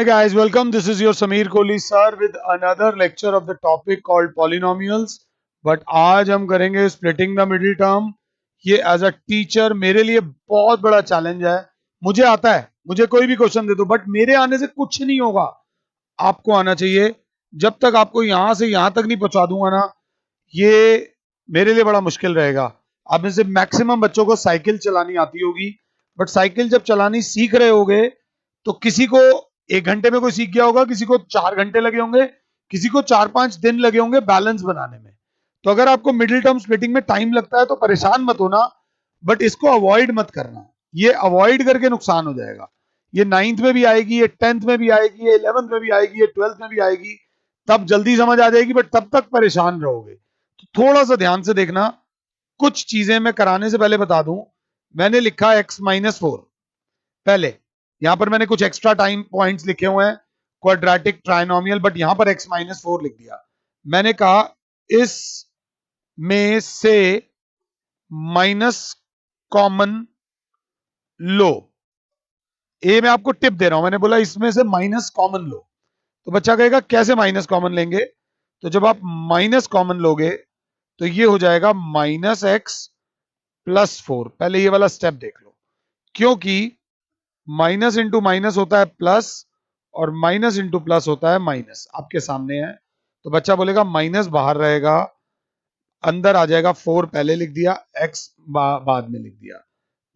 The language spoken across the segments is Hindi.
Hi guys, welcome. This is your Sameer Kohli sir with another lecture of the topic called polynomials. But आज हम करेंगे splitting the middle term. ये as a teacher मेरे लिए बहुत बड़ा challenge है. मुझे आता है, मुझे कोई भी क्वेश्चन दे दो, बट मेरे आने से कुछ नहीं होगा. आपको आना चाहिए. जब तक आपको यहां से यहां तक नहीं पहुंचा दूंगा ना, ये मेरे लिए बड़ा मुश्किल रहेगा. आप में से मैक्सिमम बच्चों को साइकिल चलानी आती होगी, बट साइकिल जब चलानी सीख रहे होगे तो किसी को 1 घंटे में कोई सीख गया होगा, किसी को 4 घंटे लगे होंगे, किसी को 4-5 दिन लगे होंगे बैलेंस बनाने में. तो अगर आपको मिडिल टर्म स्प्लिटिंग में टाइम लगता है तो परेशान मत होना, बट इसको अवॉइड मत करना. ये अवॉइड करके नुकसान हो जाएगा. ये 9th में भी आएगी, ये 10th में भी आएगी, ये 11th में भी आएगी, ये 12th में भी आएगी. तब जल्दी समझ आ जाएगी, बट तब तक परेशान रहोगे. तो थोड़ा सा ध्यान से देखना. कुछ चीजें मैं कराने से पहले बता दूं. मैंने लिखा x-4 पहले. यहां पर मैंने कुछ एक्स्ट्रा टाइम पॉइंट्स लिखे हुए हैं, क्वाड्रेटिक ट्राइनोमियल, बट यहां पर x-4 लिख दिया. मैंने कहा इस में से माइनस कॉमन लो. मैं आपको टिप दे रहा हूं. मैंने बोला इसमें से माइनस कॉमन लो. तो बच्चा कहेगा कैसे माइनस कॉमन लेंगे? तो जब आप माइनस कॉमन लोगे तो ये हो जाएगा -x+4. पहले ये वाला स्टेप देख लो, क्योंकि माइनस इंटू माइनस होता है प्लस और माइनस इंटू प्लस होता है माइनस. आपके सामने है. तो बच्चा बोलेगा माइनस बाहर रहेगा, अंदर आ जाएगा. 4 पहले लिख दिया, x बाद में लिख दिया,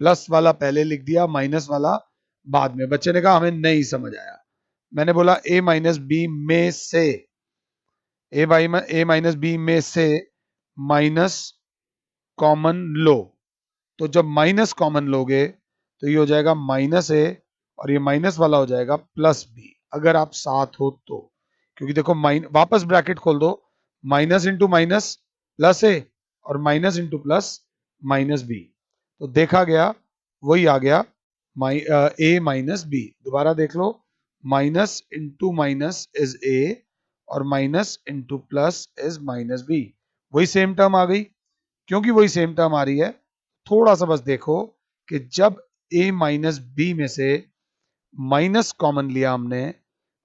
प्लस वाला पहले लिख दिया, माइनस वाला बाद में. बच्चे ने कहा हमें नहीं समझ आया. मैंने बोला a माइनस बी में से माइनस कॉमन लो. तो जब माइनस कॉमन लोगे तो ये हो जाएगा -a और ये माइनस वाला हो जाएगा +b, अगर आप साथ हो तो. क्योंकि देखो वापस ब्रैकेट खोल दो, minus into minus plus a और minus into plus minus b. तो देखा गया, वही आ गया a माइनस b. दोबारा देख लो, minus into minus is a और minus into plus is minus b. वही सेम टर्म आ गई. क्योंकि वही सेम टर्म आ रही है, थोड़ा सा बस देखो कि जब a माइनस बी में से माइनस कॉमन लिया, हमने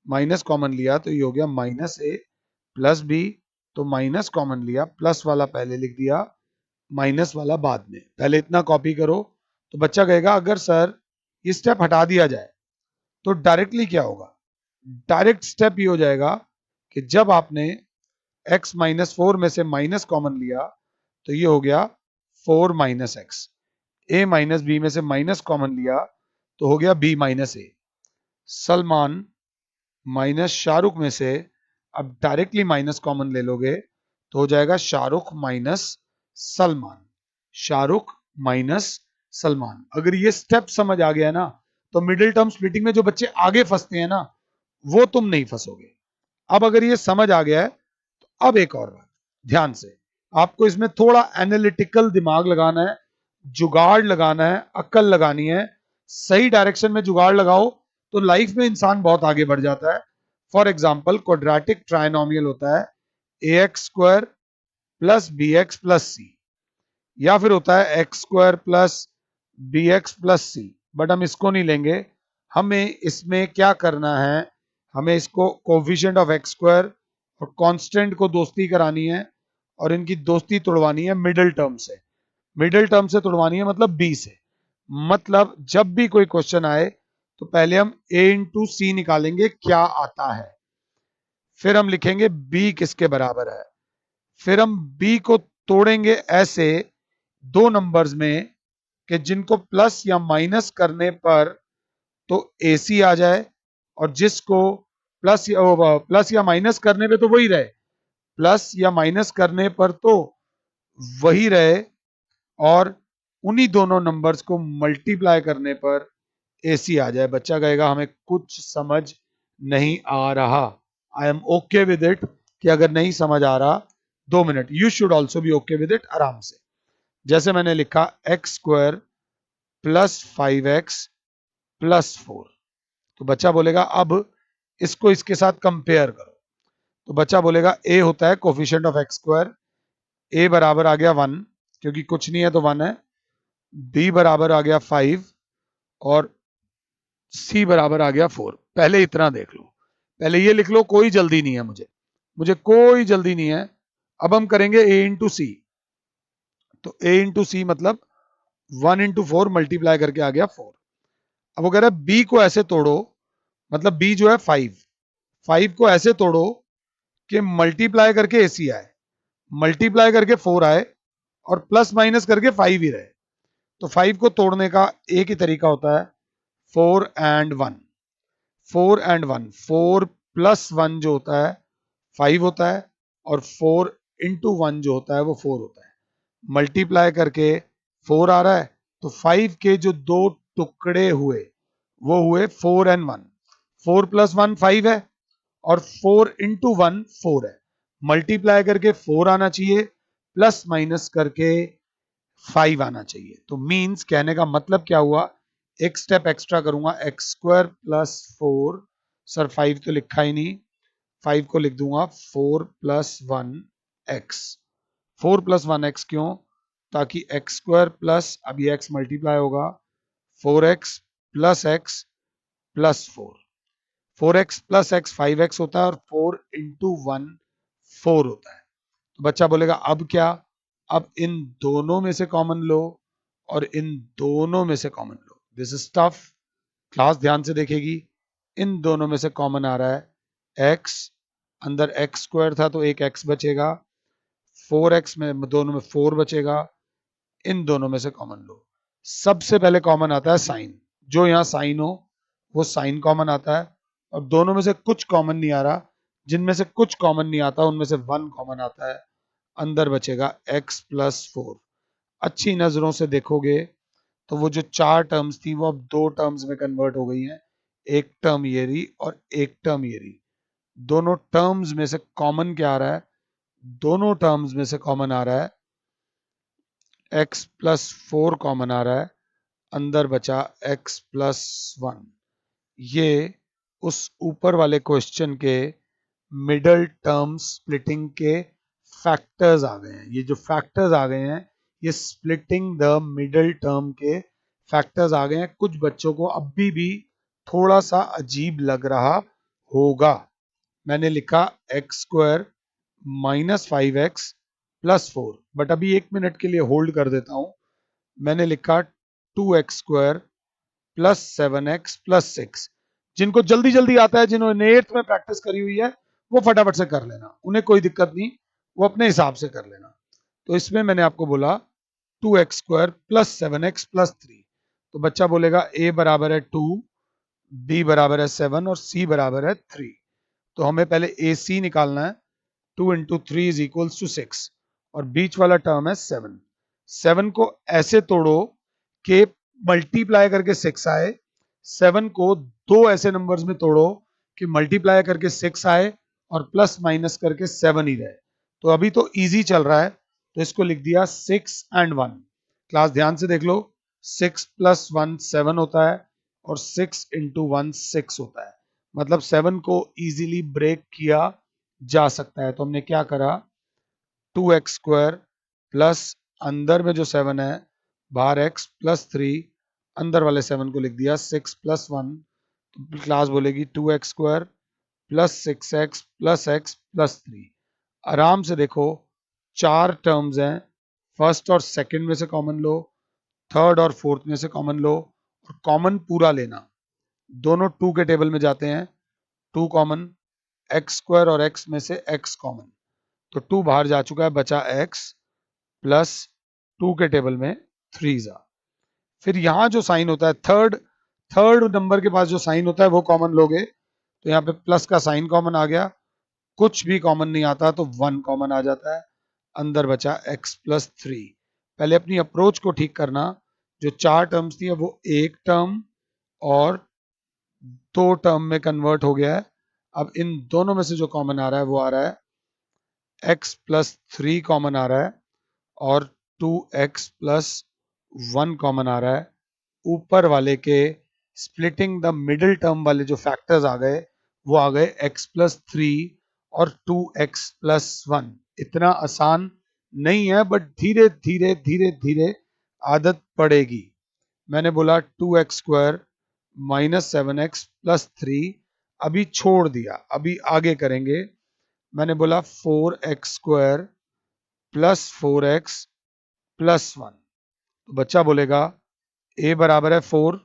माइनस कॉमन लिया तो ये हो गया -a प्लस b. तो माइनस कॉमन लिया, प्लस वाला पहले लिख दिया, माइनस वाला बाद में. पहले इतना कॉपी करो. तो बच्चा कहेगा अगर सर ये स्टेप हटा दिया जाए तो डायरेक्टली क्या होगा? डायरेक्ट स्टेप ये हो जाएगा कि जब आपने x-4 में से माइनस कॉमन लिया तो ये हो गया 4 minus x. a minus B में से माइनस कॉमन लिया तो हो गया b minus a. Salman minus Shahrukh में से अब डायरेक्टली माइनस कॉमन ले लोगे तो हो जाएगा शाहरुख माइनस सलमान. शाहरुख माइनस सलमान. अगर ये स्टेप समझ आ गया ना, तो मिडिल टर्म स्प्लिटिंग में जो बच्चे आगे फंसते हैं ना, वो तुम नहीं फंसोगे. अब अगर ये समझ आ गया है तो अब एक और बात ध्यान से, आपको इसमें थोड़ा एनालिटिकल दिमाग लगाना है, जुगाड़ लगाना है, अक्ल लगानी है. सही डायरेक्शन में जुगाड़ लगाओ तो लाइफ में इंसान बहुत आगे बढ़ जाता है. फॉर एग्जाम्पल क्वाड्रेटिक ट्राइनोमियल होता है ax² plus bx plus c, या फिर होता है x² plus bx plus c. But हम इसको नहीं लेंगे. हमें इसमें क्या करना है, हमें इसको कोफिशिएंट ऑफ x² और कांस्टेंट को दोस्ती करानी है और इनकी दोस्ती तोड़वानी है मिडिल टर्म से. मिडिल टर्म से तोड़वानी है मतलब b से. मतलब जब भी कोई क्वेश्चन आए तो पहले हम a इंटू सी निकालेंगे क्या आता है, फिर हम लिखेंगे b किसके बराबर है, फिर हम b को तोड़ेंगे ऐसे 2 नंबर्स में कि जिनको प्लस या माइनस करने पर तो AC आ जाए, और जिसको प्लस या माइनस करने पे तो वही रहे, प्लस या माइनस करने पर तो वही रहे, और उन्हीं दोनों नंबर्स को मल्टीप्लाई करने पर AC आ जाए. बच्चा कहेगा हमें कुछ समझ नहीं आ रहा. I am okay with it कि अगर नहीं समझ आ रहा 2 minute. You should also be okay with it. आराम से, जैसे मैंने लिखा x² प्लस 5x प्लस 4. तो बच्चा बोलेगा अब इसको इसके साथ कंपेयर करो. तो बच्चा बोलेगा a होता है कोफिशिएंट ऑफ x², a बराबर आ गया 1 क्योंकि कुछ नहीं है तो 1 है, b बराबर आ गया 5 और c बराबर आ गया 4। पहले इतना देख लो, पहले ये लिख लो, कोई जल्दी नहीं है मुझे कोई जल्दी नहीं है। अब हम करेंगे a इंटू सी, तो a इंटू सी मतलब 1 इंटू 4 मल्टीप्लाई करके आ गया 4। अब वो कह रहा है b को ऐसे तोड़ो, मतलब b जो है 5 को ऐसे तोड़ो कि मल्टीप्लाई करके ac आए, मल्टीप्लाई करके 4 आए और प्लस माइनस करके 5 ही रहे। तो 5 को तोड़ने का एक ही तरीका होता है 4 एंड 1। 4 एंड 1, 4 प्लस 1 जो होता है 5 होता है और 4 इंटू 1 जो होता है वो 4 होता है। मल्टीप्लाई करके 4 आ रहा है, तो 5 के जो दो टुकड़े हुए वो हुए 4 एंड 1। 4 प्लस 1 5 है और 4 इंटू 1 4 है। मल्टीप्लाई करके 4 आना चाहिए, प्लस माइनस करके 5 आना चाहिए। तो मींस कहने का मतलब क्या हुआ, एक स्टेप एक्स्ट्रा करूंगा, एक्स स्क्वायर प्लस 4, सर 5 तो लिखा ही नहीं, 5 को लिख दूंगा 4 प्लस 1 एक्स। 4 प्लस 1 एक्स क्यों, ताकि एक्स स्क्वायर प्लस, अब ये एक्स मल्टीप्लाई होगा, 4x plus 4। 4x plus x 5x होता है और 4 इंटू 1 4 होता है। तो बच्चा बोलेगा अब क्या, अब इन दोनों में से कॉमन लो और इन दोनों में से common low. This is tough, class ध्यान से देखेगी। इन दोनों में से कॉमन आ रहा है x, अंदर एक्स स्क्वायर था तो एक x बचेगा, 4x में दोनों में 4 बचेगा, इन दोनों में से कॉमन लो। सबसे पहले कॉमन आता है साइन, जो यहाँ साइन हो वो साइन कॉमन आता है, और दोनों में से कुछ कॉमन नहीं आ रहा, जिनमें से कुछ कॉमन नहीं आता उनमें से 1 कॉमन आता है, अंदर बचेगा x प्लस 4। अच्छी नजरों से देखोगे तो वो जो 4 टर्म्स थी वो अब 2 टर्म्स में कन्वर्ट हो गई हैं, एक टर्म ये रही और एक टर्म ये रही। दोनों टर्म्स में से कॉमन क्या आ रहा है, दोनों टर्म्स में से कॉमन आ रहा है x प्लस 4 कॉमन आ रहा है, अंदर बचा x प्लस 1। ये उस ऊपर वाले क्वेश्चन के मिडल टर्म स्प्लिटिंग के फैक्टर्स आ गए हैं। ये जो फैक्टर्स आ गए हैं ये स्प्लिटिंग द मिडल टर्म के फैक्टर्स आ गए हैं। कुछ बच्चों को अभी भी थोड़ा सा अजीब लग रहा होगा। मैंने लिखा x square minus 5x plus 4, but अभी 1 मिनट के लिए होल्ड कर देता हूं। मैंने लिखा 2x square plus 7x plus 6। जिनको जल्दी जल्दी आता है, जिन्होंने 8th में प्रैक्टिस करी हुई है, वो फटाफट से कर लेना, उन्हें कोई दिक्कत नहीं, वो अपने हिसाब से कर लेना। तो इसमें मैंने आपको बोला 2x square plus 7x plus 3। तो बच्चा बोलेगा a बराबर है 2, b बराबर है 7 और c बराबर है 3। तो हमें पहले AC निकालना है। 2 इंटू 3 इज इक्वल्स टू 6 और बीच वाला टर्म है 7। 7 को ऐसे तोड़ो कि मल्टीप्लाई करके 6 आए, 7 को दो ऐसे नंबर्स में तोड़ो कि मल्टीप्लाई करके 6 आए और प्लस माइनस करके 7 ही रहे। तो अभी तो इजी चल रहा है, तो इसको लिख दिया 6 एंड 1। क्लास ध्यान से देख लो, 6 प्लस 1 7 होता है और 6 इंटू 1 6 होता है, मतलब 7 को इजीली ब्रेक किया जा सकता है। तो हमने क्या करा, 2x स्क्वायर प्लस अंदर में जो 7 है, बाहर x प्लस 3, अंदर वाले 7 को लिख दिया 6 प्लस 1। तो क्लास बोलेगी 2x square plus 6x plus x plus 3। आराम से देखो, 4 टर्म्स हैं, फर्स्ट और सेकंड में से कॉमन लो, थर्ड और फोर्थ में से कॉमन लो और कॉमन पूरा लेना। दोनों 2 के टेबल में जाते हैं, 2 कॉमन, एक्स स्क्वायर और x में से x कॉमन, तो 2 बाहर जा चुका है, बचा x प्लस 2 के टेबल में 3 जा। फिर यहां जो साइन होता है, थर्ड नंबर के पास जो साइन होता है वो कॉमन लोगे, तो यहाँ पे प्लस का साइन कॉमन आ गया। कुछ भी कॉमन नहीं आता तो 1 कॉमन आ जाता है, अंदर बचा x प्लस 3। पहले अपनी अप्रोच को ठीक करना, जो 4 टर्म्स थी वो एक टर्म और 2 टर्म में कन्वर्ट हो गया है। अब इन दोनों में से जो कॉमन आ रहा है वो आ रहा है x प्लस 3 कॉमन आ रहा है और 2x प्लस 1 कॉमन आ रहा है। ऊपर वाले के स्प्लिटिंग द मिडिल टर्म वाले जो फैक्टर्स आ गए वो आ गए x प्लस 3 और 2x प्लस 1। इतना आसान नहीं है, बट धीरे धीरे धीरे धीरे आदत पड़ेगी। मैंने बोला 2x स्क्वायर -7x+3 अभी छोड़ दिया, अभी आगे करेंगे। मैंने बोला 4x² + 4x+1। तो बच्चा बोलेगा a बराबर है 4,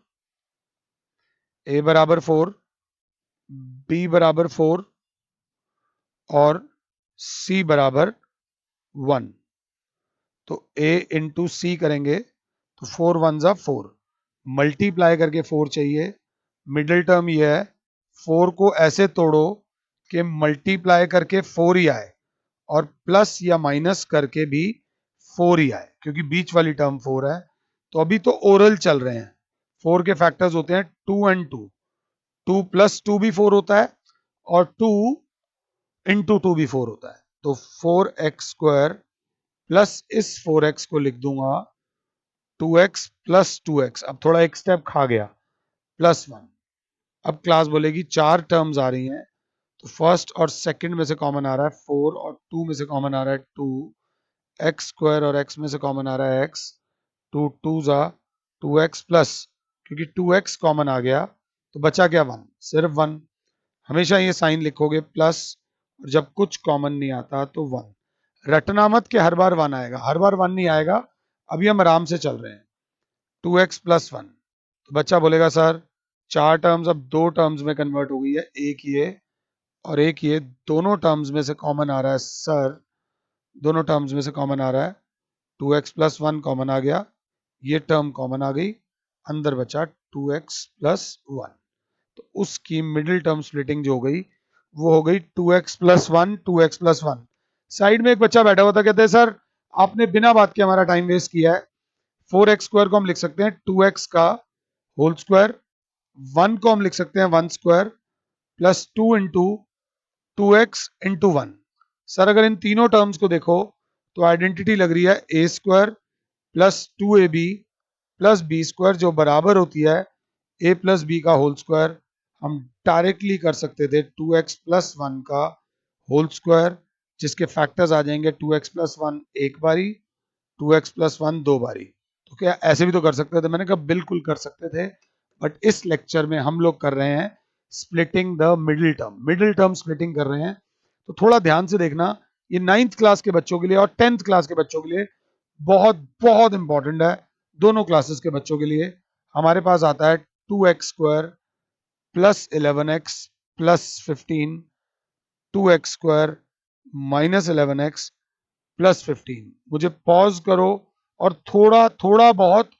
a बराबर 4, b बराबर 4 और c बराबर 1। तो a इंटू सी करेंगे तो 4 1 जा 4, मल्टीप्लाई करके 4 चाहिए। मिडिल टर्म ये है, 4 को ऐसे तोड़ो कि मल्टीप्लाई करके 4 ही आए और प्लस या माइनस करके भी 4 ही आए, क्योंकि बीच वाली टर्म 4 है। तो अभी तो ओरल चल रहे हैं। 4 के फैक्टर्स होते हैं 2 and 2, 2 + 2 भी 4 होता है और 2 into 2 भी 4 होता है। तो 4x² प्लस इस 4x को लिख दूंगा 2x + 2x, अब थोड़ा एक स्टेप खा गया, +1। अब क्लास बोलेगी 4 टर्म्स आ रही हैं, तो फर्स्ट और सेकंड में से कॉमन आ रहा है 4 और 2 में से कॉमन आ रहा है 2, x² और x में से कॉमन आ रहा है x, 2 2 जा 2x प्लस, क्योंकि 2x कॉमन आ गया तो बचा क्या 1, सिर्फ 1। हमेशा ये साइन लिखोगे प्लस, और जब कुछ कॉमन नहीं आता तो 1। रटना मत कि हर बार 1 आएगा, हर बार 1 नहीं आएगा। अभी हम आराम से चल रहे हैं। 2x + 1, तो बच्चा बोलेगा सर 4 टर्म्स अब 2 टर्म्स में कन्वर्ट हो गई है, एक ये और एक ये, दोनों टर्म्स में से कॉमन आ रहा है सर, दोनों टर्म्स में से कॉमन आ रहा है 2x + 1 कॉमन आ गया, ये टर्म कॉमन आ गई, अंदर बचा 2x + 1। तो उसकी मिडिल टर्म स्प्लिटिंग जो हो गई वो हो गई 2x + 1, 2x + 1। साइड में एक बच्चा बैठा हुआ था, कहते हैं सर आपने बिना बात के हमारा टाइम वेस्ट किया है। 4x² को हम लिख सकते हैं 2x का होल स्क्वायर, 1 को हम लिख सकते हैं 1² plus 2 into 2x into 1। Sir अगर इन तीनों टर्म्स को देखो तो आइडेंटिटी लग रही है a² plus 2ab plus b² जो बराबर होती है a + b का होल स्क्वायर। हम डायरेक्टली कर सकते थे 2x + 1 का होल स्क्वायर, जिसके फैक्टर्स आ जाएंगे 2x + 1 एक बारी, 2x + 1 दो बारी। तो क्या ऐसे भी तो कर सकते थे? मैंने कहा बिल्कुल कर सकते थे, बट इस लेक्चर में हम लोग कर रहे हैं splitting the middle term splitting कर रहे हैं। तो थोड़ा ध्यान से देखना, ये 9th क्लास के बच्चों के लिए और 10th क्लास के बच्चों के लिए बहुत बहुत इंपॉर्टेंट है। दोनों क्लासेस के बच्चों के लिए हमारे पास आता है 2x² + 11x + 15, 2x² - 11x + 15। मुझे पॉज करो और थोड़ा थोड़ा बहुत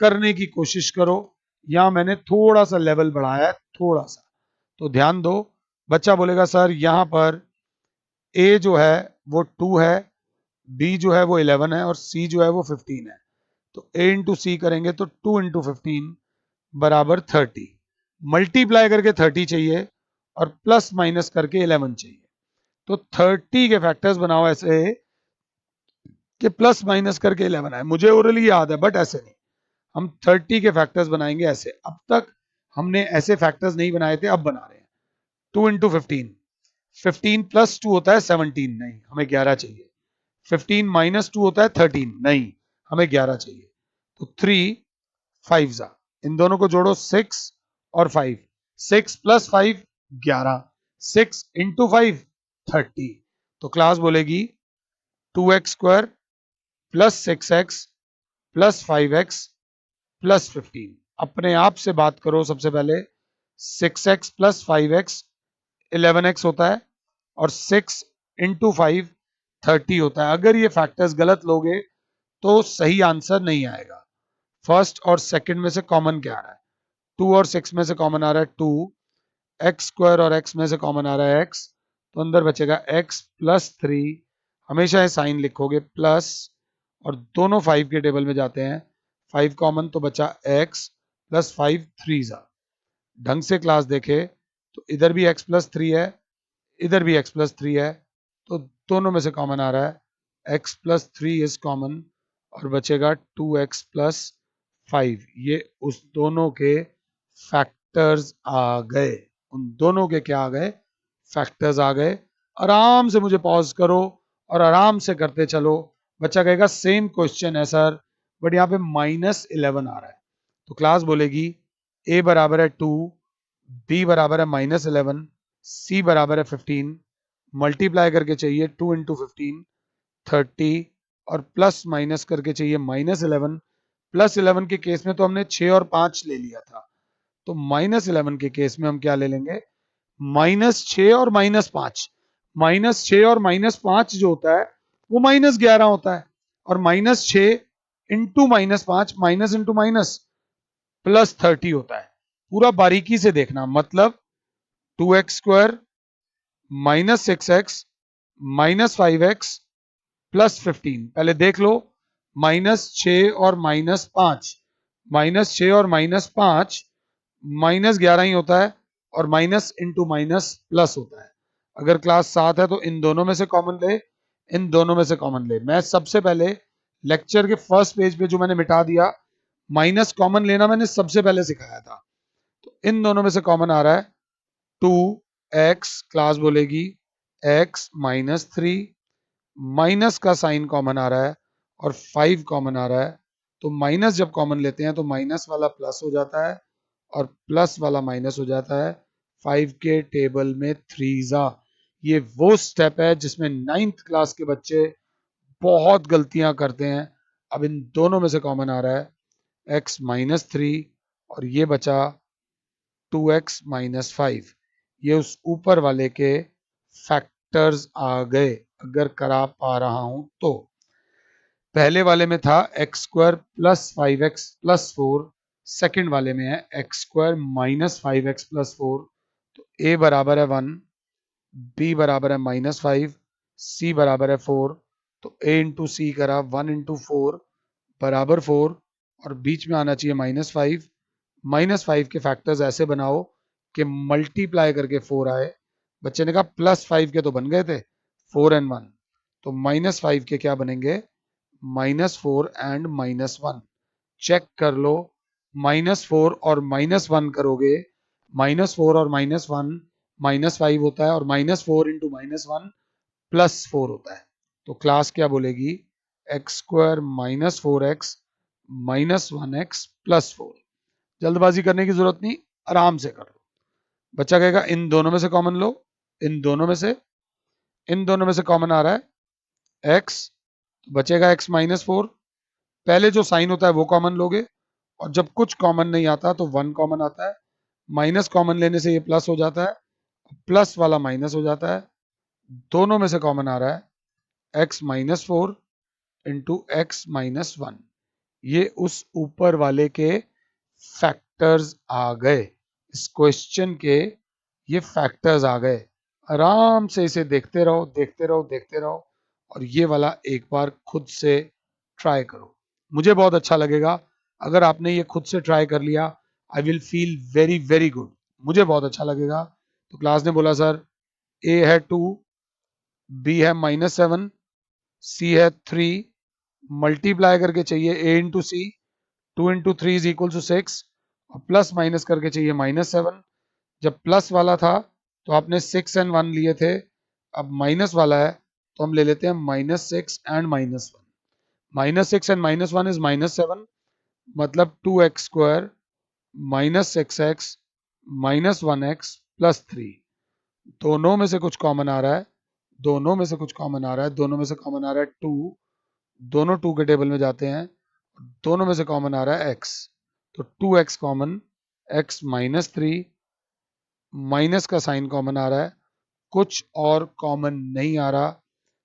करने की कोशिश करो। यहां मैंने थोड़ा सा लेवल बढ़ाया है, थोड़ा सा, तो ध्यान दो। बच्चा बोलेगा सर यहां पर a जो है वो 2 है, b जो है वो 11 है और c जो है वो 15 है। तो a इंटू सी करेंगे तो 2 इंटू 15 बराबर 30, मल्टीप्लाई करके 30 चाहिए और प्लस माइनस करके 11 चाहिए। तो 30 के फैक्टर्स बनाओ ऐसे कि प्लस माइनस करके 11 आए। मुझे ओरली याद है बट ऐसे नहीं, हम 30 के फैक्टर्स बनाएंगे ऐसे। अब तक हमने ऐसे फैक्टर्स नहीं बनाए थे, अब बना रहे हैं। 2 इंटू 15, 15 + 2 होता है 17, नहीं हमें 11 चाहिए। 15 - 2 होता है 13, नहीं हमें 11 चाहिए। तो 3 5 जा, इन दोनों को जोड़ो 6 और 5, 6 + 5 11, 6 इंटू 5 30। तो क्लास बोलेगी 2x² + 6x + 5x + 15। अपने आप से बात करो सबसे पहले। 6x + 5x 11x होता है और 6 इंटू 5 30 होता है। अगर ये फैक्टर्स गलत लोगे तो सही आंसर नहीं आएगा। फर्स्ट और सेकंड में से कॉमन क्या आ रहा है? 2 और 6 में से कॉमन आ रहा है 2, x² और x में से कॉमन आ रहा है x, तो अंदर बचेगा x + 3। हमेशा ये साइन लिखोगे प्लस, और दोनों 5 के टेबल में जाते हैं, 5 कॉमन तो बचा x + 5 3 जा। ढंग से क्लास देखे तो इधर भी x + 3 है, इधर भी x + 3 है, तो दोनों में से कॉमन आ रहा है x + 3 इज कॉमन और बचेगा 2x + 5। ये उस दोनों के फैक्टर्स आ गए, उन दोनों के क्या आ गए? फैक्टर्स आ गए। आराम से मुझे पॉज करो और आराम से करते चलो। बच्चा कहेगा सेम क्वेश्चन है सर, बट यहाँ पे -11 आ रहा है। तो क्लास बोलेगी ए बराबर है 2, बी बराबर है -11, सी बराबर है 15, मल्टीप्लाई करके चाहिए 2 इंटू 15 30 और प्लस माइनस करके चाहिए -11। +11 के केस में तो हमने 6 और 5 ले लिया था, तो -11 के केस में हम क्या ले लेंगे, -6 और -5। -6 और -5 जो होता है वो -11 होता है, और -6 इंटू -5 माइनस इंटू माइनस +30 होता है। पूरा बारीकी से देखना, मतलब 2x² -6x -5x +15। पहले देख लो, -6 और -5, -6 और -5 -11 ही होता है, और माइनस इंटू माइनस प्लस होता है। अगर क्लास 7 है तो इन दोनों में से कॉमन ले, इन दोनों में से कॉमन ले। मैं सबसे पहले लेक्चर के फर्स्ट पेज पे जो मैंने मिटा दिया, माइनस कॉमन लेना मैंने सबसे पहले सिखाया था। तो इन दोनों में से कॉमन आ रहा है 2x, क्लास बोलेगी x -3, माइनस का साइन कॉमन आ रहा है और 5 कॉमन आ रहा है। तो माइनस जब कॉमन लेते हैं तो माइनस वाला प्लस हो जाता है और प्लस वाला माइनस हो जाता है। 5 के टेबल में 3 ये वो स्टेप है जिसमें 9th क्लास के बच्चे बहुत गलतियां करते हैं। अब इन दोनों में से कॉमन आ रहा है x -3 और ये बचा 2x -5। ये उस ऊपर वाले के फैक्टर्स आ गए, अगर करा पा रहा हूं तो। पहले वाले में था x² + 5x + 4, सेकंड वाले में है x² - 5x + 4। तो a बराबर है 1, b बराबर है -5, c बराबर है 4। तो a इंटू सी करा 1 इंटू 4 बराबर 4, और बीच में आना चाहिए -5। -5 के फैक्टर्स ऐसे बनाओ कि मल्टीप्लाई करके 4 आए। बच्चे ने कहा +5 के तो बन गए थे, 4 और 1, तो -5 के क्या बनेंगे, -4 एंड -1। चेक कर लो, -4 और -1 करोगे, -4 और -1 -5 होता है, और -4 इंटू -1 +4 होता है। तो क्लास क्या बोलेगी, x² -4x -1x +4। जल्दबाजी करने की जरूरत नहीं, आराम से कर लो। बच्चा कहेगा इन दोनों में से कॉमन लो, इन दोनों में से, इन दोनों में से कॉमन आ रहा है x, बचेगा x -4। पहले जो साइन होता है वो कॉमन लोगे, और जब कुछ कॉमन नहीं आता तो 1 कॉमन आता है। माइनस कॉमन लेने से ये प्लस हो जाता है, प्लस वाला माइनस हो जाता है। दोनों में से कॉमन आ रहा है x -4 इंटू x -1। ये उस ऊपर वाले के फैक्टर्स आ गए, इस क्वेश्चन के ये फैक्टर्स आ गए। आराम से इसे देखते रहो, देखते रहो, देखते रहो, और ये वाला एक बार खुद से ट्राई करो। मुझे बहुत अच्छा लगेगा अगर आपने ये खुद से ट्राई कर लिया। I will feel very very good, मुझे बहुत अच्छा लगेगा। तो क्लास ने बोला सर a है 2, b है -7, c है 3, मल्टीप्लाई करके चाहिए a into C, 2 into 3 is equal to 6, और प्लस माइनस करके चाहिए -7। जब प्लस वाला था तो आपने 6 एंड 1 लिए थे, अब माइनस वाला है तो हम ले लेते हैं -6 एंड -1। -6 एंड -1 इज -7, मतलब 2x² -6x -1x +3। दोनों में से कुछ कॉमन आ रहा है, दोनों में से कुछ कॉमन आ रहा है, दोनों में से कॉमन आ रहा है 2, दोनों 2 के टेबल में जाते हैं, दोनों में से कॉमन आ रहा है x। तो 2x कॉमन, x -3, माइनस का साइन कॉमन आ रहा है, कुछ और कॉमन नहीं आ रहा,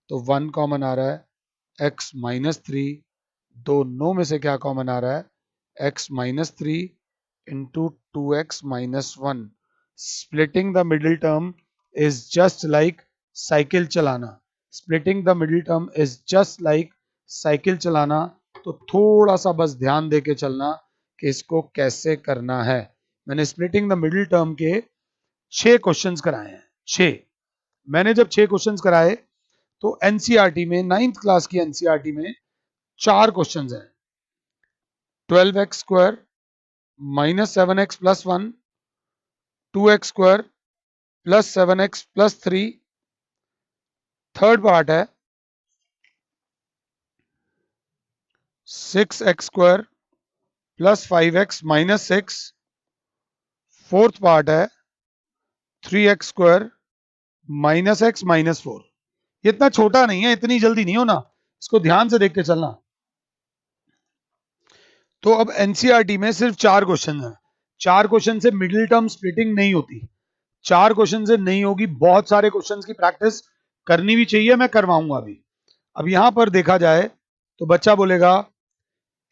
तो 1 कॉमन आ रहा है, x -3। दोनों में से क्या कॉमन आ रहा है, x -3 into 2x -1। Splitting the middle term is just like cycle चलाना, splitting the middle term is just like cycle चलाना। तो थोड़ा सा बस ध्यान दे के चलना कि इसको कैसे करना है। मैंने स्प्लिटिंग द मिडिल टर्म के 6 क्वेश्चंस कराए हैं, 6। मैंने जब 6 क्वेश्चंस कराए तो एनसीईआरटी में, 9th क्लास की एनसीईआरटी में 4 क्वेश्चंस हैं। 12x² -7x +1, 2x² +7x +3। Third part है 6x² +5x -6 फोर्थ पार्ट है 3x² माइनस एक्स माइनस 4। ये इतना छोटा नहीं है, इतनी जल्दी नहीं होना, इसको ध्यान से देख के चलना। तो अब एनसीईआरटी में सिर्फ 4 क्वेश्चन हैं। 4 क्वेश्चन से मिडिल टर्म स्प्लिटिंग नहीं होती, 4 क्वेश्चन से नहीं होगी। बहुत सारे क्वेश्चंस की प्रैक्टिस करनी भी चाहिए, मैं करवाऊंगा अभी। अब यहां पर देखा जाए तो बच्चा बोलेगा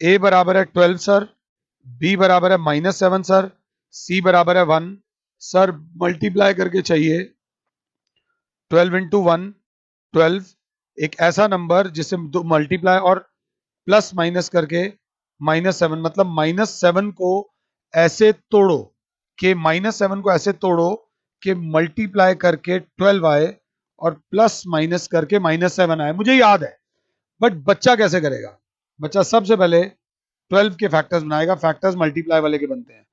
a बराबर है 12 सर, b बराबर है -7 सर, c बराबर है 1 सर। मल्टीप्लाई करके चाहिए 12 इंटू 1 12, एक ऐसा नंबर जिसे दो मल्टीप्लाई और प्लस माइनस करके -7, मतलब -7 को ऐसे तोड़ो कि -7 को ऐसे तोड़ो कि मल्टीप्लाई करके 12 आए और प्लस माइनस करके -7 आए। मुझे याद है, बट बच्चा कैसे करेगा? बच्चा सबसे पहले 12 के फैक्टर्स बनाएगा। फैक्टर्स मल्टीप्लाई वाले के बनते हैं।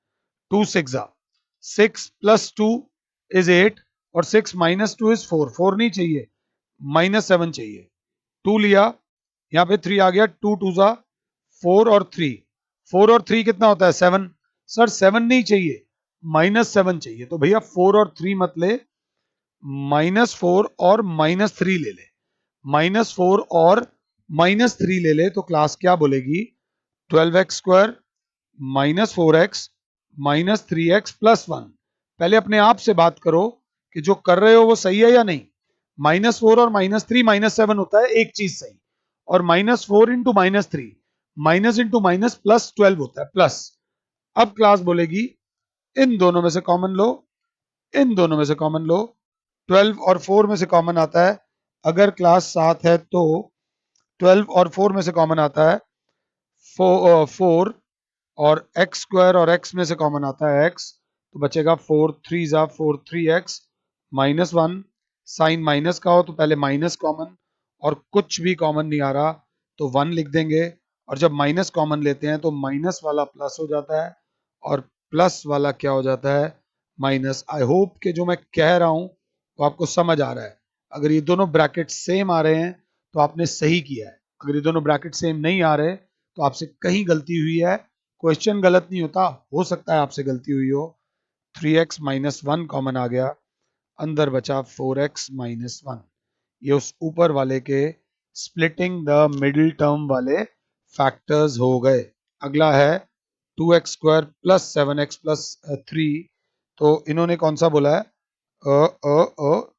2 6 6 प्लस 2 इज 8 और 6 माइनस 2 इज 4। 4 नहीं चाहिए, -7 चाहिए। 2 लिया, यहां पे 3 आ गया। 2 2 जा 4 और 3, 4 और 3 कितना होता है? 7। सर 7 नहीं चाहिए, -7 चाहिए। तो भैया 4 और 3 मत ले, -4 और -3 ले ले। -4 और -3 ले ले तो क्लास क्या बोलेगी? 12x² -4x -3x plus 1। पहले अपने आप से बात करो कि जो कर रहे हो वो सही है या नहीं। -4 और -3 -7 होता है, एक चीज सही। और -4 into -3 minus into minus plus 12 होता है, प्लस। अब क्लास बोलेगी इन दोनों में से कॉमन लो, इन दोनों में से कॉमन लो। 12 और 4 में से कॉमन आता है, अगर क्लास 7 है तो 12 और 4 में से कॉमन आता है 4, और x² और x में से कॉमन आता है x, तो बचेगा 4 3 जा 4 3x -1। साइन माइनस का हो तो पहले माइनस कॉमन, और कुछ भी कॉमन नहीं आ रहा तो 1 लिख देंगे। और जब माइनस कॉमन लेते हैं तो माइनस वाला प्लस हो जाता है और प्लस वाला क्या हो जाता है? माइनस। आई होप कि जो मैं कह रहा हूं वो आपको समझ आ रहा है। अगर ये दोनों ब्रैकेट सेम आ रहे हैं तो आपने सही किया है। अगर ये दोनों ब्रैकेट सेम नहीं आ रहे तो आपसे कहीं गलती हुई है। क्वेश्चन गलत नहीं होता, हो सकता है आपसे गलती हुई हो। 3x -1 कॉमन आ गया, अंदर बचा 4x -1। ये उस ऊपर वाले के स्प्लिटिंग द मिडिल टर्म वाले फैक्टर्स हो गए। अगला है 2x² प्लस 7x प्लस 3। तो इन्होंने कौन सा बोला है?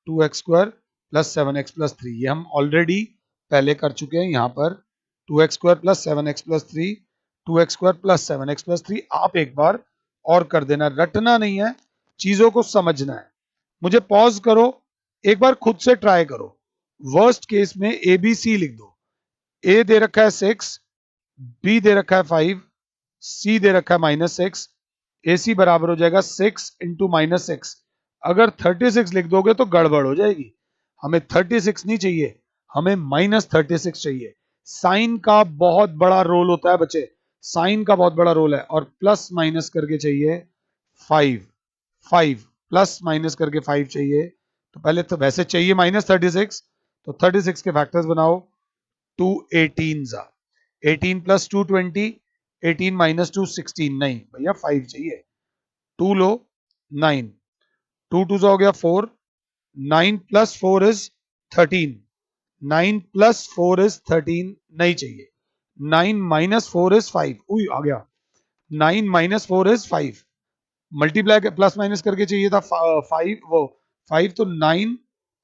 2x² plus 7x plus 3। ये हम ऑलरेडी पहले कर चुके हैं। यहाँ पर 2x² plus 7x plus 3, 2x² plus 7x plus 3। आप एक बार और कर देना, रटना नहीं है, चीजों को समझना है। मुझे पॉज करो, एक बार खुद से ट्राई करो। वर्स्ट केस में ABC लिख दो। A दे रखा है 6, B दे रखा है 5, C दे रखा है -6। AC बराबर हो जाएगा 6 इंटू -6। अगर 36 लिख दोगे तो गड़बड़ हो जाएगी। हमें 36 नहीं चाहिए, हमें -36 चाहिए। साइन का बहुत बड़ा रोल होता है बच्चे, साइन का बहुत बड़ा रोल है। और प्लस माइनस करके चाहिए 5, 5 प्लस माइनस करके 5 चाहिए। तो पहले तो वैसे चाहिए -36, तो 36 के फैक्टर्स बनाओ। 2 18 18 प्लस 2 20, 18 माइनस 2 16। नहीं भैया 5 चाहिए। 2 लो 9, 2 2 हो गया 4, 9 प्लस 4 इज 13, 9 प्लस 4 इज 13। नहीं चाहिए। 9 माइनस 4 इज 5, उई आ गया। 9 minus 4 is 5। Multiply plus minus करके चाहिए था 5, वो 5 तो 9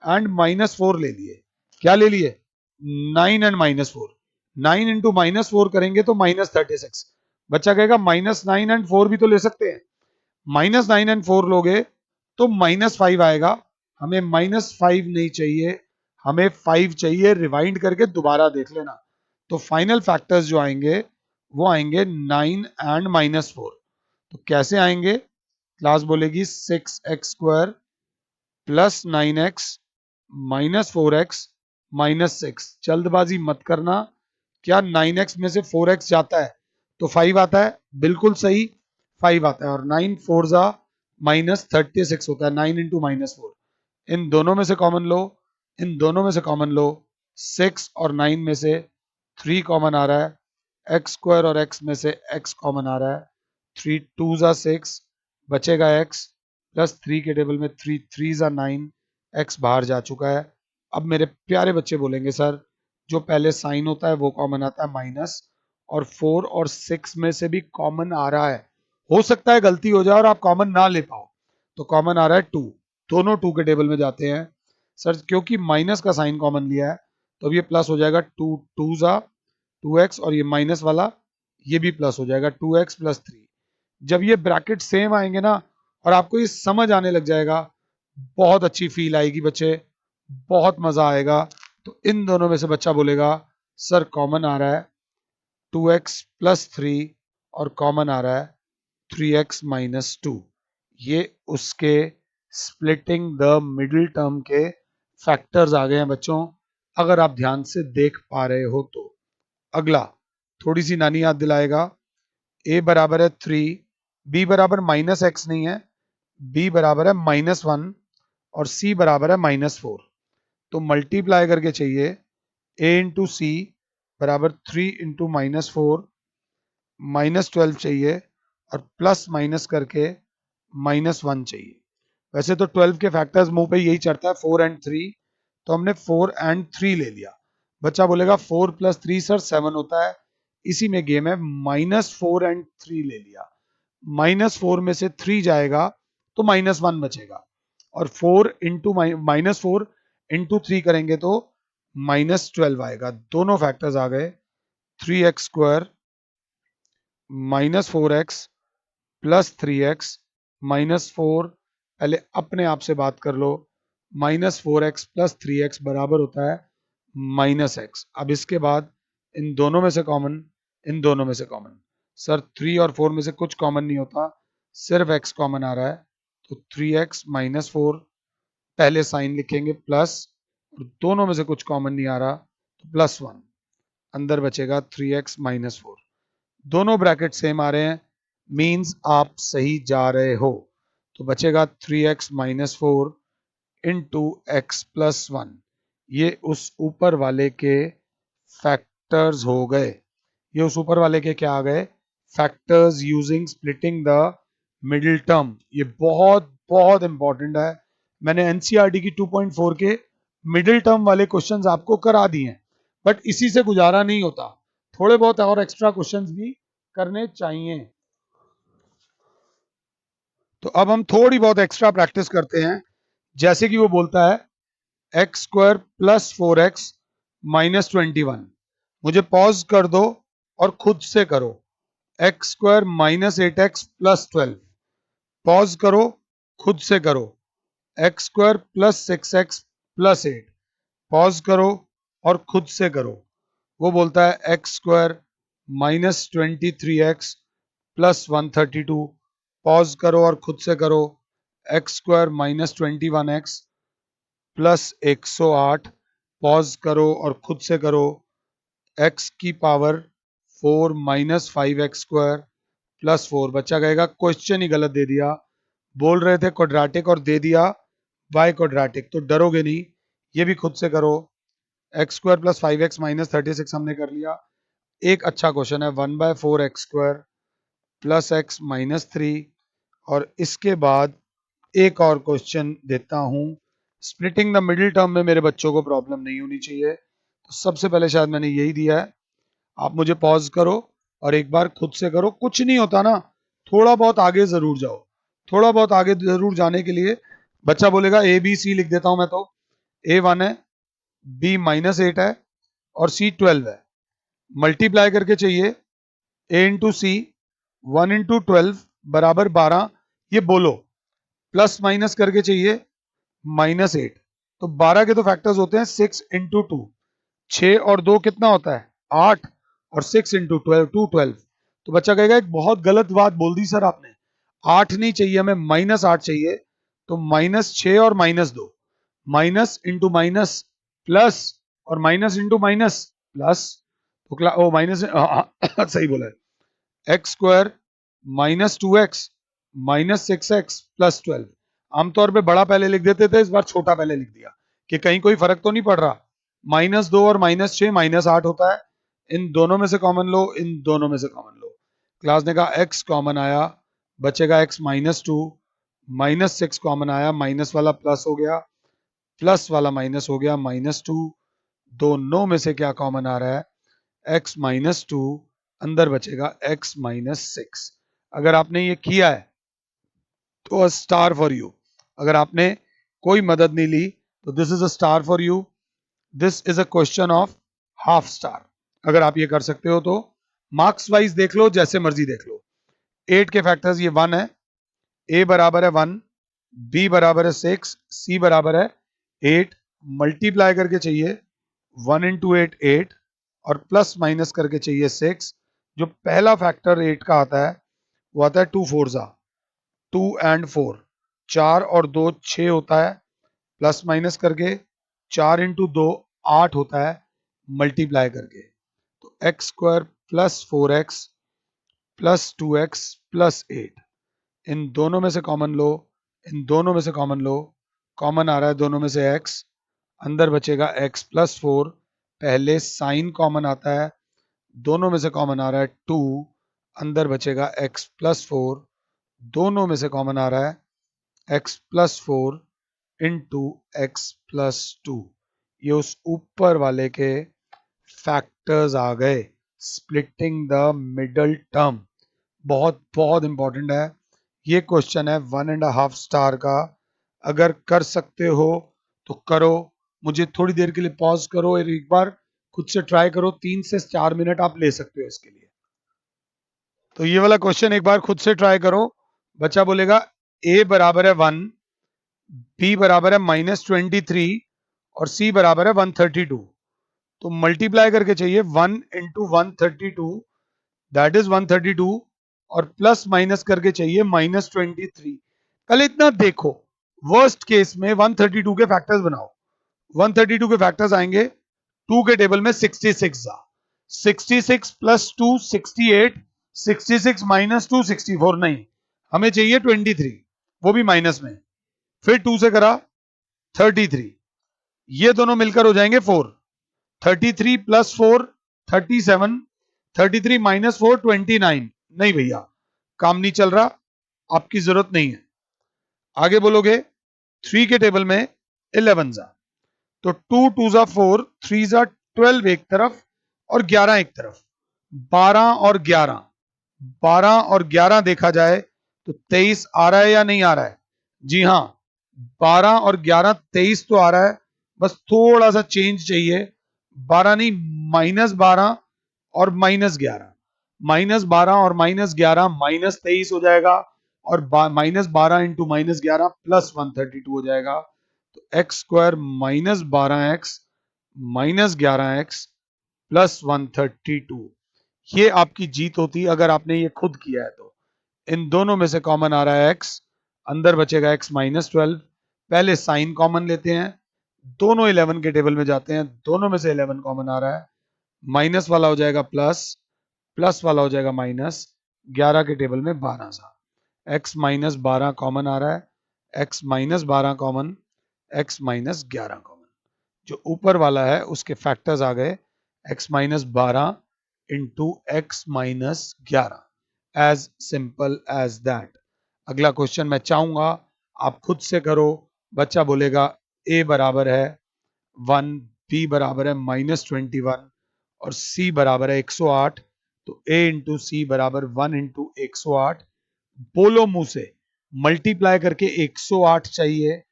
एंड -4 ले लिए। क्या ले लिए? 9 एंड -4। 9 इंटू -4 करेंगे तो -36। बच्चा कहेगा -9 एंड 4 भी तो ले सकते हैं। -9 एंड 4 लोगे तो -5 आएगा। हमें -5 नहीं चाहिए, हमें 5 चाहिए। रिवाइंड करके दोबारा देख लेना। तो फाइनल फैक्टर्स जो आएंगे वो आएंगे 9 एंड -4। तो कैसे आएंगे? क्लास बोलेगी 6x² प्लस 9x -4x -6। जल्दबाजी मत करना। क्या 9x में से 4x जाता है तो 5 आता है? बिल्कुल सही, 5 आता है। और 9 4 जा -36 होता है, 9 इंटू -4। इन दोनों में से कॉमन लो, इन दोनों में से कॉमन लो। 6 और 9 में से 3 कॉमन आ रहा है। x² और x में से x कॉमन आ रहा है। 3 2 जा 6 बचेगा x प्लस 3 के टेबल में 3 3 जा 9, x बाहर जा चुका है। अब मेरे प्यारे बच्चे बोलेंगे सर जो पहले साइन होता है वो कॉमन आता है माइनस, और 4 और 6 में से भी कॉमन आ रहा है। हो सकता है गलती हो जाए और आप कॉमन ना ले पाओ, तो कॉमन आ रहा है 2, दोनों 2 के टेबल में जाते हैं। सर क्योंकि माइनस का साइन कॉमन लिया है तो अब ये प्लस हो जाएगा 2 2 जा 2x, और ये माइनस वाला ये भी प्लस हो जाएगा 2x प्लस 3। जब ये ब्रैकेट सेम आएंगे ना और आपको ये समझ आने लग जाएगा, बहुत अच्छी फील आएगी बच्चे, बहुत मजा आएगा। तो इन दोनों में से बच्चा बोलेगा सर कॉमन आ रहा है 2x प्लस 3 और कॉमन आ रहा है 3x माइनस 2। ये उसके स्प्लिटिंग द मिडिल टर्म के फैक्टर्स आ गए हैं बच्चों, अगर आप ध्यान से देख पा रहे हो तो। अगला थोड़ी सी नानी याद दिलाएगा, a बराबर है 3, b बराबर माइनस एक्स नहीं है, b बराबर है -1 और c बराबर है -4। तो मल्टीप्लाई करके चाहिए a इंटू सी बराबर 3 इंटू -4 -12 चाहिए, और प्लस माइनस करके -1 चाहिए। वैसे तो 12 के फैक्टर्स मुंह पे यही चढ़ता है 4 एंड 3, तो हमने 4 एंड 3 ले लिया। बच्चा बोलेगा 4 प्लस 3 सर 7 होता है, इसी में गेम है, -4 एंड 3 ले लिया। -4 में से 3 जाएगा तो -1 बचेगा, और 4 इंटू -4 इंटू 3 करेंगे तो -12 आएगा। दोनों फैक्टर्स आ गए, 3x square -4x plus 3x -4, पहले अपने आप से बात कर लो, -4x प्लस 3x बराबर होता है -x। अब इसके बाद इन दोनों में से कॉमन, इन दोनों में से कॉमन। सर 3 और 4 में से कुछ कॉमन नहीं होता, सिर्फ x कॉमन आ रहा है, तो 3x -4 पहले साइन लिखेंगे प्लस, और दोनों में से कुछ कॉमन नहीं आ रहा तो +1, अंदर बचेगा 3x -4। दोनों ब्रैकेट सेम आ रहे हैं, मींस आप सही जा रहे हो। तो बचेगा 3x -4 इंटू एक्स प्लस 1। ये उस ऊपर वाले के फैक्टर्स हो गए, ये उस ऊपर वाले के क्या आ गए, factors using splitting the middle term. ये बहुत बहुत इंपॉर्टेंट है, मैंने एनसीईआरटी की 2.4 के मिडिल टर्म वाले क्वेश्चंस आपको करा दिए हैं, बट इसी से गुजारा नहीं होता, थोड़े बहुत और एक्स्ट्रा क्वेश्चंस भी करने चाहिए। तो अब हम थोड़ी बहुत एक्स्ट्रा प्रैक्टिस करते हैं, जैसे कि वो बोलता है एक्स स्क्वायर प्लस 4x -21। मुझे पॉज कर दो और खुद से करो, x square -8x plus 12, pause करो खुद से करो, x square plus 6x plus 8, pause करो और खुद से करो। वो बोलता है x square -23x plus 132, pause करो और खुद से करो, x square -21x plus 108, pause करो और खुद से करो, x की पावर 4 -5x स्क्वायर प्लस 4। बच्चा कहेगा क्वेश्चन ही गलत दे दिया, बोल रहे थे क्वाड्रेटिक और दे दिया बाय क्वाड्रेटिक, तो डरोगे नहीं, ये भी खुद से करो। एक्स स्क्वायर प्लस 5x -36 हमने कर लिया। एक अच्छा क्वेश्चन है 1/4x स्क्वायर प्लस x -3, और इसके बाद एक और क्वेश्चन देता हूं, स्प्लिटिंग द मिडिल टर्म में मेरे बच्चों को प्रॉब्लम नहीं होनी चाहिए, तो सबसे पहले शायद मैंने यही दिया है। आप मुझे पॉज करो और एक बार खुद से करो, कुछ नहीं होता ना, थोड़ा बहुत आगे जरूर जाओ, थोड़ा बहुत आगे जरूर जाने के लिए बच्चा बोलेगा ए बी सी लिख देता हूं मैं, तो A1 है, B -8 है और C 12 है। मल्टीप्लाई करके चाहिए A इंटू सी, 1 इंटू 12 बराबर 12, ये बोलो, प्लस माइनस करके चाहिए -8। तो 12 के तो फैक्टर्स होते हैं 6 इंटू 2, 6 और 2 कितना होता है 8, और 6 इंटू 12 212। तो बच्चा कहेगा एक बहुत गलत बात बोल दी सर आपने, 8 नहीं चाहिए हमें, -8 चाहिए। तो -6 और -2, माइनस इंटू माइनस प्लस, और माइनस इंटू माइनस प्लस, तो ओ माइनस सही बोला है, x square -2x -6x plus 12। आमतौर पे बड़ा पहले लिख देते थे, इस बार छोटा पहले लिख दिया कि कहीं कोई फर्क तो नहीं पड़ रहा। -2 और -6 -8 होता है, इन दोनों में से कॉमन लो, इन दोनों में से कॉमन लो। क्लास ने कहा x कॉमन आया, बचेगा x -2, -6 कॉमन आया, माइनस वाला प्लस हो गया, प्लस वाला माइनस हो गया, -2, दोनों में से क्या कॉमन आ रहा है, x -2, अंदर बचेगा x -6। अगर आपने ये किया है तो स्टार फॉर यू, अगर आपने कोई मदद नहीं ली तो this is a star for you, this is a question of half star. अगर आप ये कर सकते हो तो मार्क्स वाइज देख लो, जैसे मर्जी देख लो। 8 के फैक्टर्स ये 1 है, a बराबर है 1, b बराबर है 6, c बराबर है 8, मल्टीप्लाई करके चाहिए 1 इंटू 8 8 और प्लस माइनस करके चाहिए 6। जो पहला फैक्टर 8 का आता है वो आता है 2 4 जा 2 एंड 4, 4 और 2 6 होता है, प्लस माइनस करके 4 इंटू 2 8 होता है, मल्टीप्लाई करके तो x square plus 4x plus 2x plus 8, इन दोनों में से कॉमन लो, इन दोनों में से कॉमन लो, कॉमन आ रहा है दोनों में से x, अंदर बचेगा x प्लस 4, पहले साइन कॉमन आता है, दोनों में से कॉमन आ रहा है 2, अंदर बचेगा x प्लस 4, दोनों में से कॉमन आ रहा है x plus 4 into x plus 2। ये उस ऊपर वाले के फैक्टर्स आ गए, स्प्लिटिंग द मिडल टर्म। बहुत बहुत इंपॉर्टेंट है ये क्वेश्चन है 1.5 स्टार का। अगर कर सकते हो तो करो, मुझे थोड़ी देर के लिए पॉज करो और एक बार खुद से ट्राई करो, 3 से 4 मिनट आप ले सकते हो इसके लिए। तो ये वाला क्वेश्चन एक बार खुद से ट्राई करो। बच्चा बोलेगा a बराबर है 1, b बराबर है -23 और c बराबर है 132। तो मल्टीप्लाई करके चाहिए 1 इंटू 132, दैट इज 132, और प्लस माइनस करके चाहिए -23। पहले इतना देखो, वर्स्ट केस में 132 के फैक्टर्स बनाओ। 132 के फैक्टर्स आएंगे 2 के टेबल में 66 जा 66 प्लस 2 68, 66 माइनस 2 64, नहीं हमें चाहिए 23, वो भी माइनस में, फिर 2 से करा 33, ये दोनों मिलकर हो जाएंगे 4, 33 प्लस 4 37, 33 माइनस 4 29, नहीं भैया काम नहीं चल रहा, आपकी जरूरत नहीं है। आगे बोलोगे 3 के टेबल में 11 जा, तो 2 2 जा 4, 3 जा 12 एक तरफ और 11 एक तरफ, 12 और 11, 12 और 11 देखा जाए तो 23 आ रहा है या नहीं आ रहा है? जी हाँ, 12 और 11 23 तो आ रहा है, बस थोड़ा सा चेंज चाहिए, 12 नहीं -12 और -11, -12 और -11 -23 हो जाएगा, और -12 इंटू -11 प्लस 132 हो जाएगा। तो x square -12x -11x plus 132, ये आपकी जीत होती अगर आपने ये खुद किया है तो। इन दोनों में से कॉमन आ रहा है x, अंदर बचेगा x -12, पहले साइन कॉमन लेते हैं, दोनों 11 के टेबल में जाते हैं, दोनों में से 11 कॉमन आ रहा है, माइनस वाला हो जाएगा प्लस, प्लस वाला हो जाएगा माइनस, 11 के टेबल में 12 सा, x -12 कॉमन आ रहा है, x -12 कॉमन, x -11 कॉमन, जो ऊपर वाला है उसके फैक्टर्स आ गए x -12 into x -11, as simple as that. अगला क्वेश्चन मैं चाहूंगा आप खुद से करो। बच्चा बोलेगा a बराबर है 1, b बराबर है -21 और c बराबर है 108, तो a इंटू सी बराबर 1 इंटू 108। बोलो मुंह से, मल्टीप्लाई करके 108 चाहिए,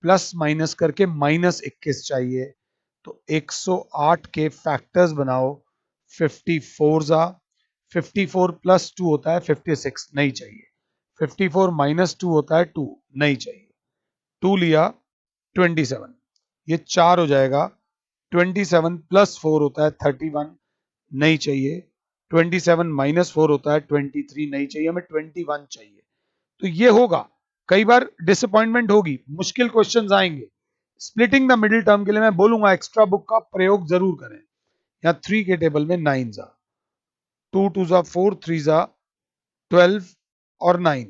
प्लस माइनस करके -21 चाहिए, तो 108 के फैक्टर्स बनाओ, 54 जा 54 प्लस 2 होता है 56, नहीं चाहिए, 54 माइनस 2 होता है 2, नहीं चाहिए, 2 लिया 27, ये 4 हो जाएगा, 27 प्लस 4 होता है 31, नहीं चाहिए, 27 माइनस 4 होता है 23, नहीं चाहिए, हमें 21 चाहिए। तो ये होगा, कई बार डिसअपॉइंटमेंट होगी, मुश्किल क्वेश्चंस आएंगे, स्प्लिटिंग द मिडिल टर्म के लिए मैं बोलूंगा एक्स्ट्रा बुक का प्रयोग जरूर करें। यहाँ 3 के टेबल में 9 जा 2 2 जा 4, 3 जा 12 और 9,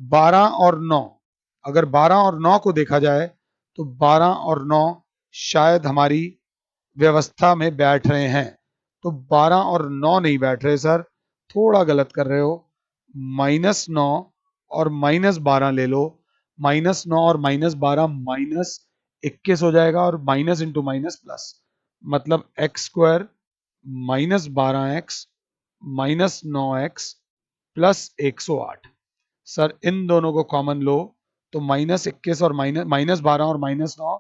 12 और 9, अगर 12 और 9 को देखा जाए तो 12 और 9 शायद हमारी व्यवस्था में बैठ रहे हैं, तो 12 और 9 नहीं बैठ रहे सर, थोड़ा गलत कर रहे हो, -9 और -12 ले लो, -9 और -12 -21 हो जाएगा, और माइनस इंटू माइनस प्लस, मतलब x square -12x -9x plus 108। Sir इन दोनों को कॉमन लो तो -21 और -12 और -9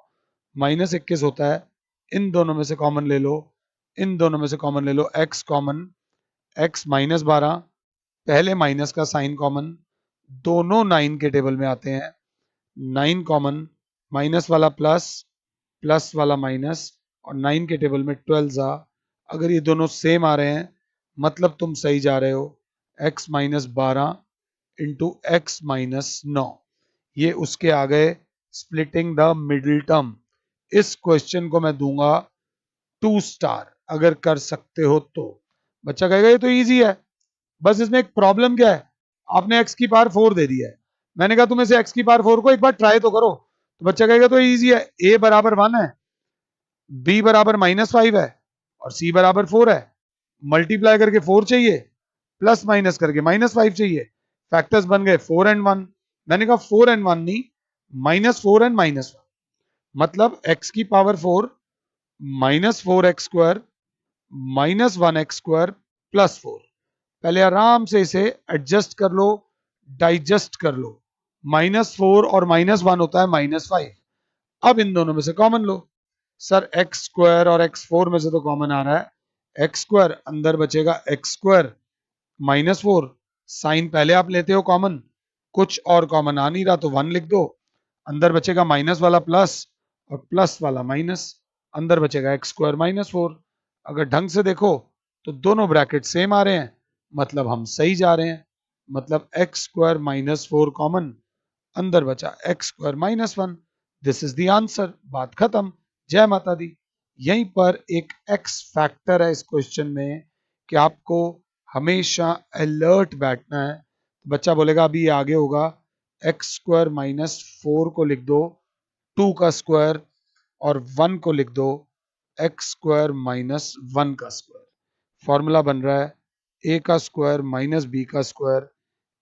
-21 होता है। इन दोनों में से कॉमन ले लो, इन दोनों में से कॉमन ले लो, x कॉमन, x -12, पहले माइनस का साइन कॉमन, दोनों 9 के टेबल में आते हैं, 9 कॉमन, माइनस वाला प्लस, प्लस वाला माइनस, और 9 के टेबल में 12 आ। अगर ये दोनों सेम आ रहे हैं मतलब तुम सही जा रहे हो, x -12 इंटू एक्स -9, ये उसके आ गए स्प्लिटिंग द मिडिल टर्म। इस क्वेश्चन को मैं दूंगा 2 स्टार अगर कर सकते हो तो। बच्चा कहेगा ये तो इजी है, बस इसमें एक प्रॉब्लम क्या है, आपने x की पावर 4 दे दी है। मैंने कहा तुम इसे x की पावर 4 को एक बार ट्राई तो करो, तो बच्चा कहेगा तो इजी है, a बराबर 1 है, b बराबर -5 है, और c बराबर 4 है, मल्टीप्लाई करके 4 चाहिए, प्लस माइनस करके -5 चाहिए, फैक्टर्स बन गए 4 एंड 1। मैंने कहा 4 एंड 1 नहीं, -4 एंड -1, मतलब x की पावर 4 -4x² -1x² प्लस 4। पहले आराम से इसे एडजस्ट कर लो, डाइजेस्ट कर लो। -4 और -1 होता है -5। अब इन दोनों में से कॉमन लो। सर x² और x4 में से तो कॉमन आ रहा है x², अंदर बचेगा x² -4, साइन पहले आप लेते हो कॉमन, कुछ और कॉमन आ नहीं रहा तो 1 लिख दो, अंदर बचेगा माइनस वाला प्लस और प्लस वाला माइनस, अंदर बचेगा x² -4। अगर ढंग से देखो तो दोनों ब्रैकेट सेम आ रहे हैं, मतलब हम सही जा रहे हैं, मतलब x² -4 कॉमन, अंदर बचा x² -1। This is the answer, बात खत्म। जय माता दी। यहीं पर एक x फैक्टर है इस क्वेश्चन में कि आपको हमेशा अलर्ट बैठना है। बच्चा बोलेगा अभी ये आगे होगा, x² -4 को लिख दो 2 का स्क्वायर, और 1 को लिख दो x² -1 का स्क्वायर। फॉर्मूला बन रहा है a का स्क्वायर माइनस b का square,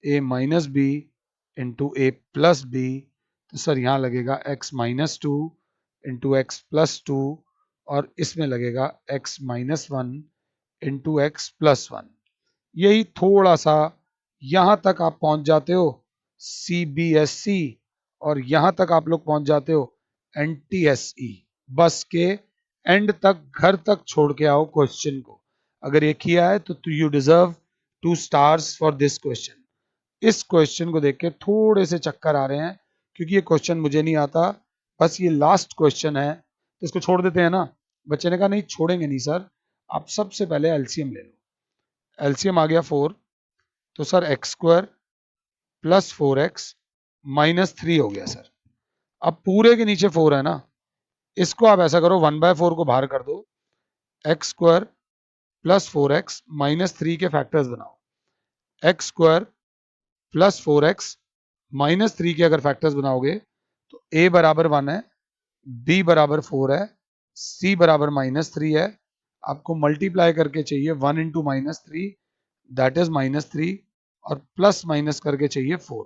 a minus B into A plus B. तो सर यहाँ लगेगा x -2 इंटू एक्स प्लस 2, और इसमें लगेगा x -1 इंटू एक्स प्लस 1। यही थोड़ा सा यहां तक आप पहुंच जाते हो CBSE, और यहां तक आप लोग पहुंच जाते हो NTSE। बस के एंड तक, घर तक छोड़ के आओ क्वेश्चन को। अगर ये किया है तो you deserve 2 stars for this question. इस क्वेश्चन को देख के थोड़े से चक्कर आ रहे हैं क्योंकि ये क्वेश्चन मुझे नहीं आता, बस ये लास्ट क्वेश्चन है तो इसको छोड़ देते हैं ना। बच्चे ने कहा नहीं छोड़ेंगे नहीं सर, आप सबसे पहले एलसीएम ले लो। एलसीएम आ गया 4, तो सर x² प्लस 4x -3 हो गया सर। अब पूरे के नीचे 4 है ना, इसको आप ऐसा करो 1/4 को बाहर कर दो, x² प्लस 4x -3 के फैक्टर्स बनाओ। x² प्लस 4x -3 के अगर फैक्टर्स बनाओगे तो a बराबर 1 है, b बराबर 4 है, c बराबर -3 है। आपको मल्टीप्लाई करके चाहिए 1 इंटू -3, दैट इज -3, और प्लस माइनस करके चाहिए 4।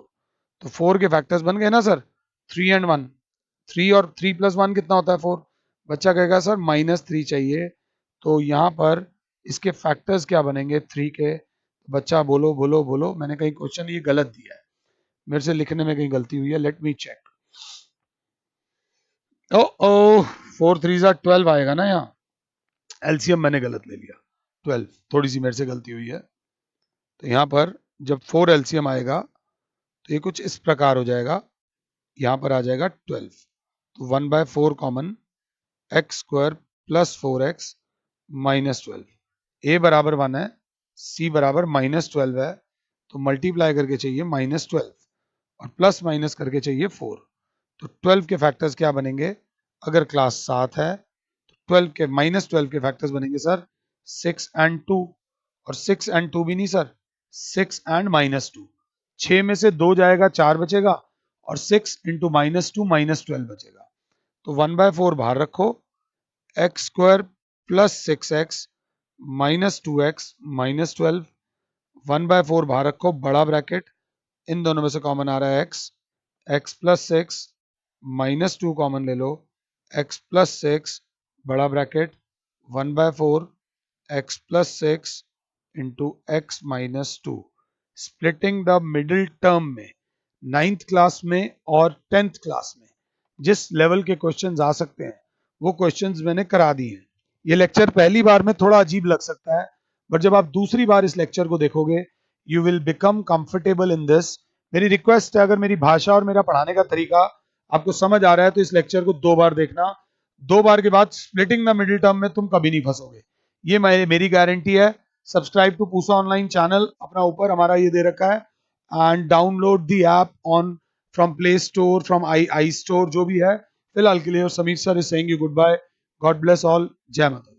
तो 4 के फैक्टर्स बन गए ना सर, 3 एंड 1, 3 और 3 प्लस 1 कितना होता है 4। बच्चा कहेगा सर -3 चाहिए, तो यहाँ पर इसके फैक्टर्स क्या बनेंगे 3 के। बच्चा बोलो बोलो बोलो, मैंने कहीं क्वेश्चन ये गलत दिया है, मेरे से लिखने में कहीं गलती हुई है, लेट मी चेक। ओ 4 3 12 आएगा ना यहाँ, एलसीएम मैंने गलत ले लिया 12, थोड़ी सी मेरे से गलती हुई है। तो यहाँ पर जब 4 एलसीएम आएगा तो ये कुछ इस प्रकार हो जाएगा, यहाँ पर आ जाएगा 12, तो 1/4 common, x² plus 4x -12, a बराबर 1 है, c बराबर -12 है, तो मल्टीप्लाई करके चाहिए -12 और प्लस माइनस करके चाहिए 4। तो 12 के फैक्टर्स क्या बनेंगे, अगर क्लास 7 है तो 12 के -12 के फैक्टर्स बनेंगे सर 6 एंड 2, और 6 एंड 2 भी नहीं सर, 6 एंड -2, 6 में से 2 जाएगा 4 बचेगा, और 6 इंटू -2 -12 बचेगा। तो 1/4 बाहर रखो, x² प्लस 6x -2x -12, 1/4 बाहर रखो बड़ा ब्रैकेट, इन दोनों में से कॉमन आ रहा है x, x plus 6 minus 2 common ले लो, x प्लस 6 बड़ा bracket 1/4 x plus 6 into x minus 2। Splitting the middle term में 9th क्लास में और 10th क्लास में जिस लेवल के क्वेश्चंस आ सकते हैं वो क्वेश्चंस मैंने करा दिए हैं। ये लेक्चर पहली बार में थोड़ा अजीब लग सकता है, बट जब आप दूसरी बार इस लेक्चर को देखोगे you will become comfortable in this. मेरी रिक्वेस्ट है, अगर मेरी भाषा और मेरा पढ़ाने का तरीका आपको समझ आ रहा है तो इस लेक्चर को 2 बार देखना। 2 बार के बाद स्प्लिटिंग द मिडिल टर्म में तुम कभी नहीं फंसोगे, ये मेरी गारंटी है। Subscribe to Pusa online channel, अपना ऊपर हमारा ये दे रखा है, and download the app on from Play Store, from I store, जो भी है। फिलहाल के लिए Sameer sir is saying you good bye, God bless all, Jai माता।